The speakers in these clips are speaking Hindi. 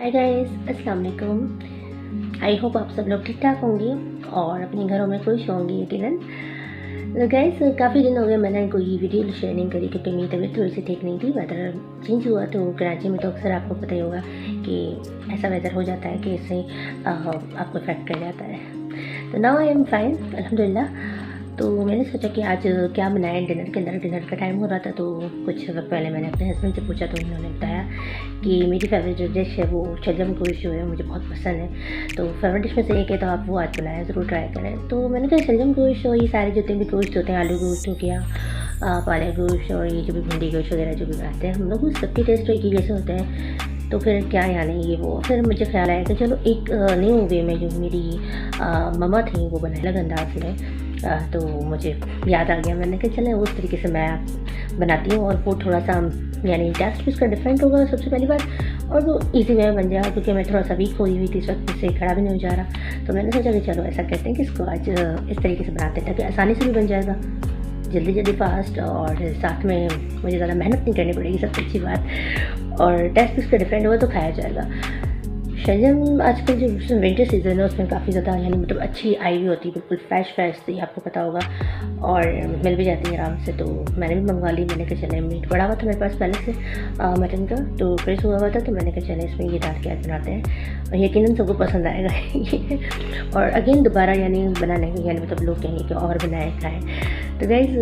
हाय गाइस, अस्सलाम वालेकुम। आई होप आप सब लोग ठीक ठाक होंगे और अपने घरों में खुश होंगे यकीनन। तो गाइस, काफ़ी दिन हो गए मैंने कोई वीडियो शेयर नहीं करी क्योंकि मेरी तबीयत थोड़ी सी ठीक नहीं थी। वेदर चेंज हुआ तो कराची में तो अक्सर आपको पता ही होगा कि ऐसा वेदर हो जाता है कि इससे आपको इफेक्ट कर जाता है। तो नाउ आई एम फाइन अल्हम्दुलिल्लाह। तो मैंने सोचा कि आज क्या बनाएं डिनर के अंदर। डिनर का टाइम हो रहा था तो कुछ वक्त पहले मैंने अपने हस्बैंड से पूछा तो उन्होंने बताया कि मेरी फेवरेट जो डिश है वो शलजम गोश्त जो है मुझे बहुत पसंद है। तो फेवरेट डिश में से एक है तो आप वो आज बनाएं, ज़रूर ट्राई करें। तो मैंने कहा शलजम गोश्त और ये सारे जितने भी गोश्त होते हैं, आलू गोश्त हो गया, पालक गोश्त और ये जो भी भिंडी गोश्त वगैरह जो भी बनाते हैं हम लोग, सबके टेस्ट एक ही जैसे होते हैं। तो फिर क्या यानी ये वो, फिर मुझे ख्याल आया कि चलो एक न्यू वे में जो मेरी मम्मा थी वो बनाने लगा अंदाज में, तो मुझे याद आ गया। मैंने कहा चलें उस तरीके से मैं बनाती हूँ और वो थोड़ा सा यानी टेस्ट भी उसका डिफरेंट होगा सबसे पहली बात, और वो इजी वे में बन जाएगा क्योंकि मैं थोड़ा सा वीक हुई हुई थी इस वक्त से, खड़ा भी नहीं हो जा रहा। तो मैंने सोचा कि चलो ऐसा करते हैं कि इसको आज इस तरीके से बनाते हैं ताकि आसानी से भी बन जाएगा, जल्दी जल्दी फास्ट, और साथ में मुझे ज़्यादा मेहनत नहीं करनी पड़ेगी, सबसे अच्छी बात, और टेस्ट भी उसका डिफरेंट होगा तो खाया जाएगा। शलजम आजकल जो विंटर सीज़न है उसमें काफ़ी ज़्यादा यानी मतलब अच्छी आई हुई होती है, बिल्कुल फ्रेश थी, आपको पता होगा, और मिल भी जाती है आराम से। तो मैंने भी मंगवा ली। मैंने कहा चले, मीट पड़ा हुआ था मेरे पास पहले से मटन का, तो फ्रेश हुआ हुआ था, तो मैंने कहा चले इसमें ये डाल के आज बनाते हैं और यकीनन सबको पसंद आएगा ये और अगेन दोबारा यानी बनाने के यानी मतलब लोग कहेंगे कि और बनाएं खाएँ। तो गाइज़,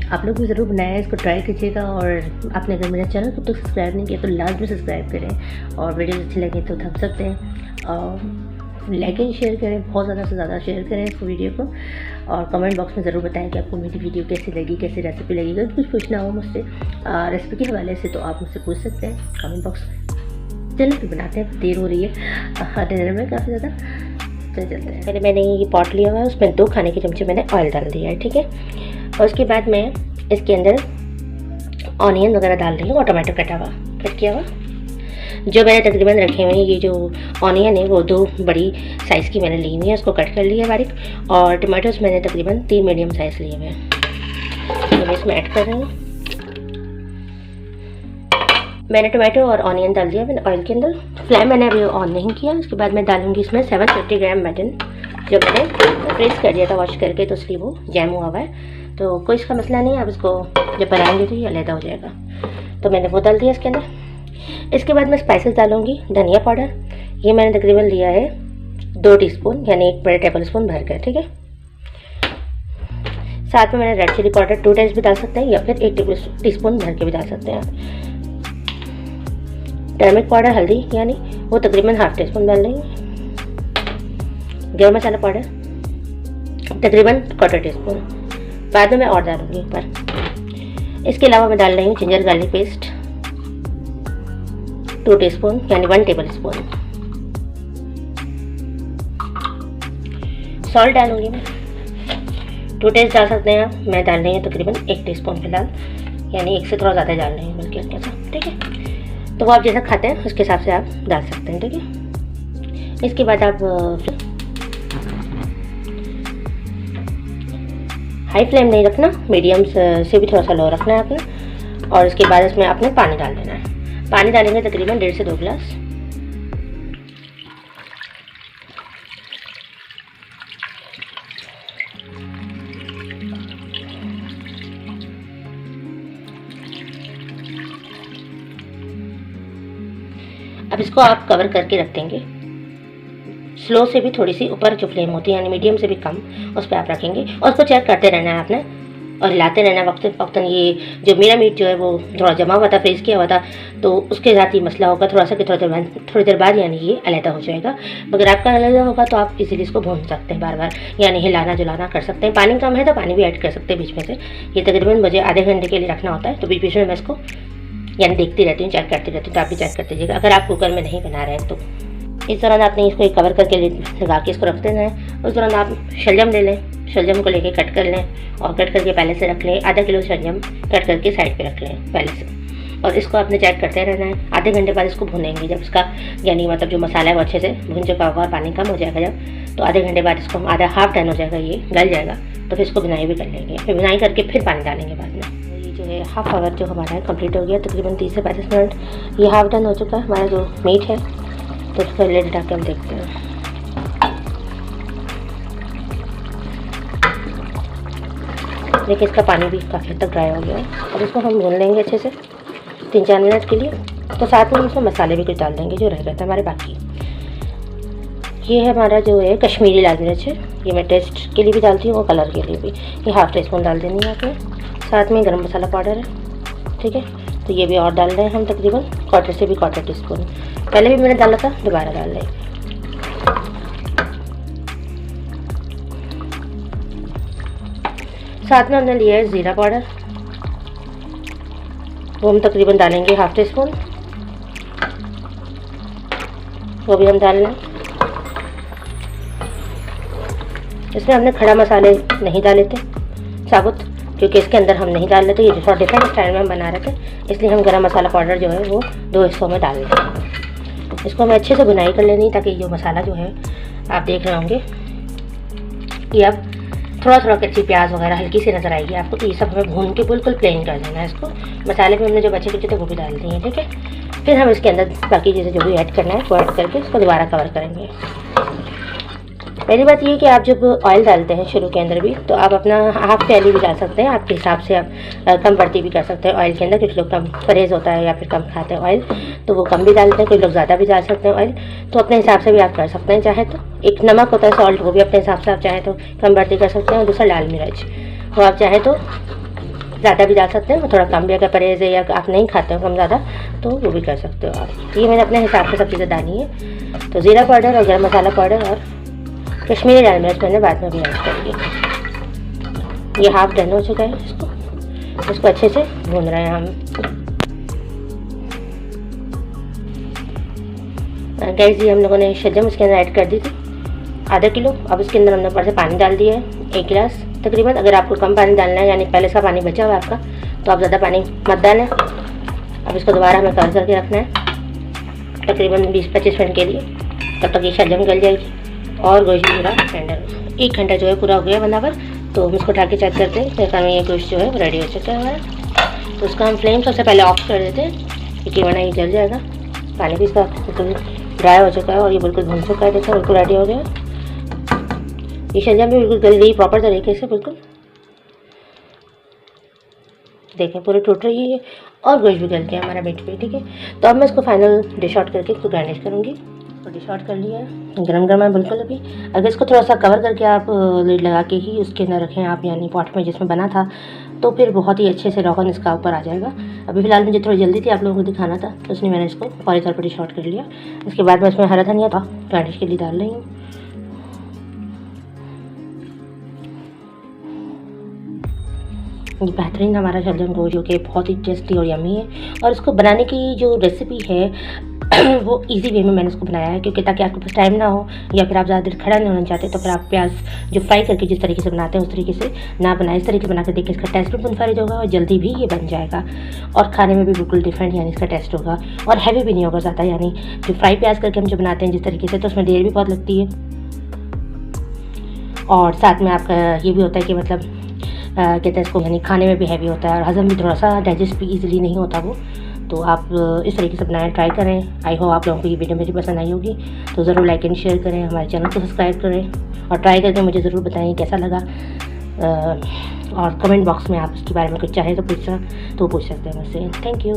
आप लोग भी ज़रूर बनाएं, इसको ट्राई कीजिएगा। और आपने अगर मेरा चैनल को तो सब्सक्राइब नहीं किया तो लास्ट में सब्सक्राइब करें, और वीडियो अच्छी लगे तो थम सकते हैं और लाइक एंड शेयर करें, बहुत ज़्यादा से ज़्यादा शेयर करें इसको वीडियो को, और कमेंट बॉक्स में ज़रूर बताएं कि आपको मेरी वीडियो कैसी लगी, कैसी रेसिपी लगी। अगर कुछ पूछना हो मुझसे रेसिपी के हवाले से तो आप मुझसे पूछ सकते हैं कमेंट बॉक्स में। चलो फिर बनाते हैं, देर हो रही है डिनर में काफ़ी ज़्यादा, तो चलते हैं। पहले मैंने ये पॉट लिया हुआ है, उसमें 2 खाने के चमचे मैंने ऑयल डाल दिया है, ठीक है। और उसके बाद मैं इसके अंदर ऑनियन वगैरह डाल रही हूँ और टमाटो कट किया हुआ जो मैंने तकरीबन रखे हुए हैं। ये जो ऑनियन है वो 2 बड़ी साइज़ की मैंने ली हुई है, उसको कट कर लिया बारीक, और टमाटोस मैंने तकरीबन 3 मीडियम साइज़ लिए हुए हैं, तो मैं इसमें ऐड कर रही हूँ। मैंने टमाटो और ऑनियन डाल दिया मैंने ऑयल के अंदर। फ्लेम मैंने अभी ऑन नहीं किया। उसके बाद मैं डालूँगी इसमें 750 ग्राम मटन जो मैंने फ्रीज कर दिया था वॉश करके, तो इसलिए वो जैम हुआ हुआ है, तो कोई इसका मसला नहीं है। अब इसको जब बनाएंगे तो ये अलग हो जाएगा, तो मैंने वो डाल दिया इसके अंदर। इसके बाद मैं स्पाइसेस डालूंगी। धनिया पाउडर ये मैंने तकरीबन लिया है 2 टीस्पून यानी 1 बड़े टेबल स्पून भर कर, ठीक है। साथ में मैंने रेड चिली पाउडर 2 टाइम्स भी डाल सकते हैं या फिर 1 टीस्पून भर के भी डाल सकते हैं। टर्मरिक पाउडर हल्दी यानी वो तकरीबन ½ टीस्पून डाल लेंगे। गरम मसाला पाउडर तकरीबन 1/4 टीस्पून, बाद में मैं और डालूंगी ऊपर। इसके अलावा मैं डाल रही हूँ जिंजर गार्लिक पेस्ट 2 टीस्पून यानी 1 टेबल स्पून। सॉल्ट डालूंगी मैं 2 टेस्ट डाल सकते हैं आप। मैं डाल रही हूँ तकरीबन 1 टीस्पून फिलहाल, यानी 1 से थोड़ा ज़्यादा डाल रही हूँ बल्कि हल्का सा, ठीक है। तो वो आप जैसा खाते हैं उसके हिसाब से आप डाल सकते हैं, ठीक है। इसके बाद आप हाई फ्लेम नहीं रखना, मीडियम से भी थोड़ा सा लो रखना है आपने। और इसके बाद इसमें आपने पानी डाल देना है। पानी डालेंगे तकरीबन 1.5 से 2 गिलास। अब इसको आप कवर करके रख देंगे। स्लो से भी थोड़ी सी ऊपर जो फ्लेम होती है यानी मीडियम से भी कम, उस पर आप रखेंगे और उसको चेक करते रहना है आपने और हिलाते रहना वक्त वक्तन। ये जो मेरा मीट जो है वो थोड़ा जमा हुआ था, फ्रीज किया हुआ था, तो उसके साथ ही मसला होगा थोड़ा सा कि थोड़ी देर बाद यानी ये अलहदा हो जाएगा। अगर आपका अलहदा होगा तो आप इजीली इसको भून सकते हैं, बार बार यानी हिलाना जुलाना कर सकते हैं। पानी कम है तो पानी भी ऐड कर सकते हैं बीच में से। ये तकरीबन मुझे आधे घंटे के लिए रखना होता है, तो बीच बीच में मैं इसको यानी देखती रहती हूँ, चेक करती रहती हूँ। तो आप भी चेक करते जाइएगा अगर आप कुकर में नहीं बना रहे हैं तो। इस दौरान आपने इसको कवर करके लगा के इसको रख देना है। उस दौरान आप शलजम ले लें, शलजम को लेके कट कर लें और कट करके पहले से रख लें। आधा किलो शलजम कट करके साइड पे रख लें पहले से, और इसको आपने चेक करते रहना है। आधे घंटे बाद इसको भुनेंगे, जब इसका यानी मतलब जो मसाला है वो अच्छे से भुन चुका होगा और पानी कम हो जाएगा जब, तो आधे घंटे बाद इसको आधा हाफ डन हो जाएगा, ये गल जाएगा, तो फिर इसको बुनाई भी कर लेंगे। फिर बुनाई करके फिर पानी डालेंगे बाद में। ये जो है हाफ आवर जो हमारा है कंप्लीट हो गया, तकरीबन 30 से 35 मिनट ये हाफ डन हो चुका है हमारा जो मीट है। तो उसका लिड हटा के हम देखते हैं। देखिए इसका पानी भी काफ़ी हद तक ड्राई हो गया है। अब इसको हम भून लेंगे अच्छे से 3-4 मिनट के लिए। तो साथ में हम इसमें मसाले भी कुछ डाल देंगे जो रह गए थे हमारे बाकी। ये है हमारा जो है कश्मीरी लाल मिर्च है, ये मैं टेस्ट के लिए भी डालती हूँ और कलर के लिए भी। ये ½ टीस्पून डाल देनी है आपने। साथ में गरम मसाला पाउडर है, ठीक है, तो ये भी और डाल रहे हैं हम तकरीबन 1/4 से भी 1/4 टीस्पून। पहले भी मैंने डाला था, दोबारा डाल रहे हैं। साथ में हमने लिया है ज़ीरा पाउडर, वो हम तकरीबन डालेंगे ½ टीस्पून, वो भी हम डाल लें। इसमें हमने खड़ा मसाले नहीं डाले थे साबुत, क्योंकि इसके अंदर हम नहीं डाल रहे थे, ये थोड़ा डिफरेंट स्टाइल में हम बना रहे थे, इसलिए हम गरम मसाला पाउडर जो है वो 2 हिस्सों में डाल रहे हैं। इसको हमें अच्छे से भुनाई कर लेनी, ताकि जो मसाला जो है आप देख रहे होंगे कि अब थोड़ा थोड़ा कच्ची प्याज वगैरह हल्की सी नज़र आएगी आपको, तो ये सब हमें भून के बिल्कुल प्लेन कर देना है इसको। मसाले में हमने जो बचे कुचे थे वो भी डाल दिए, ठीक है। फिर हम इसके अंदर बाकी चीज़ें जो भी ऐड करना है वो ऐड करके इसको दोबारा कवर करेंगे। पहली बात ये कि आप जब ऑयल डालते हैं शुरू के अंदर भी, तो आप अपना ½ प्याली भी डाल सकते हैं, आपके हिसाब से आप कम बढ़ती भी कर सकते हैं ऑयल के अंदर। कुछ लोग कम परहेज़ होता है या फिर कम खाते हैं ऑयल, तो वो कम भी डालते हैं, कुछ लोग ज़्यादा भी डाल सकते हैं ऑयल, तो अपने हिसाब से भी आप कर सकते हैं। चाहे तो एक नमक होता है सॉल्ट, वो भी अपने हिसाब से आप चाहें तो कम बढ़ती कर सकते हैं। और दूसरा लाल मिर्च, वो आप चाहें तो ज़्यादा भी डाल सकते हैं, और थोड़ा कम भी अगर परहेज़ है या आप नहीं खाते हो कम ज़्यादा, तो वो भी कर सकते हो आप। ये मैंने अपने हिसाब से सब चीज़ें डाली है। तो ज़ीरा पाउडर और गरम मसाला पाउडर और कश्मीरी लाल मिर्च मैंने बाद में भी ऐड करेंगे। ये हाफ डन हो चुका है, इसको अच्छे से भून रहे हैं हम। गाइस ये हम लोगों ने शलजम इसके अंदर ऐड कर दी थी ½ किलो। अब इसके अंदर हमने ऊपर से पानी डाल दिया है 1 गिलास तकरीबन। अगर आपको कम पानी डालना है, यानी पहले इसका पानी बचा हुआ है आपका, तो आप ज़्यादा पानी मत डालें। अब इसको दोबारा हमें कवर करके रखना है तकरीबन 20-25 मिनट के लिए, तब तक ये शलजम गल जाएगी और गोश्त पूरा टेंडर। 1 घंटा जो है पूरा हो गया बराबर, तो हम इसको उठा के चेक करते हैं। देखा ये गोश्त जो है वो रेडी हो चुका है हमारा। तो उसका हम फ्लेम सबसे पहले ऑफ कर देते हैं, क्योंकि वरना ये जल जाएगा। पानी भी इसका बिल्कुल ड्राई हो चुका है और ये बिल्कुल भुन चुका है, देखो बिल्कुल रेडी हो गया। ये शलजम भी बिल्कुल गल गई प्रॉपर तरीके से, बिल्कुल देखें पूरी टूट रही है और गोश्त भी गल गया हमारा बेट पे, ठीक है। तो अब मैं इसको फाइनल डिश आउट करके इसको गार्निश करूँगी। तो डिश आउट कर लिया है, गरम गरम है बिल्कुल। अभी अगर इसको थोड़ा सा कवर करके आप लिड लगा के ही उसके अंदर रखें आप, यानी पॉट में जिसमें बना था, तो फिर बहुत ही अच्छे से रोगन इसका ऊपर आ जाएगा। अभी फ़िलहाल मुझे थोड़ी जल्दी थी आप लोगों को दिखाना था, तो इसलिए मैंने इसको फौरी तौर पर डिश आउट कर लिया। इसके बाद मैं इसमें हरा धनिया था गार्निश के लिए डाल रही हूँ। ये बेहतरीन हमारा शलजम गोश्त जो कि बहुत ही टेस्टी और यमी है। और इसको बनाने की जो रेसिपी है वो इजी वे में मैंने इसको बनाया है, क्योंकि ताकि आपके पास टाइम ना हो या फिर आप ज़्यादा देर खड़ा नहीं होना चाहते, तो फिर आप प्याज जो फ्राई करके जिस तरीके से बनाते हैं उस तरीके से ना बनाए। इस तरीके से बना कर देखिए, इसका टेस्ट भी मुनफरिद होगा और जल्दी भी ये बन जाएगा और खाने में भी बिल्कुल डिफरेंट यानी इसका टेस्ट होगा और हैवी भी नहीं होगा ज़्यादा। यानी जो फ्राई प्याज करके हम जो बनाते हैं जिस तरीके से, तो उसमें देर भी बहुत लगती है और साथ में आपका ये भी होता है कि मतलब कहते हैं इसको, यानी खाने में भी हैवी होता है और हज़म भी थोड़ा सा डाइजेस्ट भी इजीली नहीं होता वो। तो आप इस तरीके से बनाएं, ट्राई करें। आई होप आप लोगों को ये वीडियो मेरी पसंद आई होगी, तो ज़रूर लाइक एंड शेयर करें, हमारे चैनल को सब्सक्राइब करें और ट्राई करके मुझे ज़रूर बताएं कैसा लगा। और कमेंट बॉक्स में आप इसके बारे में कुछ चाहें तो पूछ सकते हैं मुझसे। Thank you.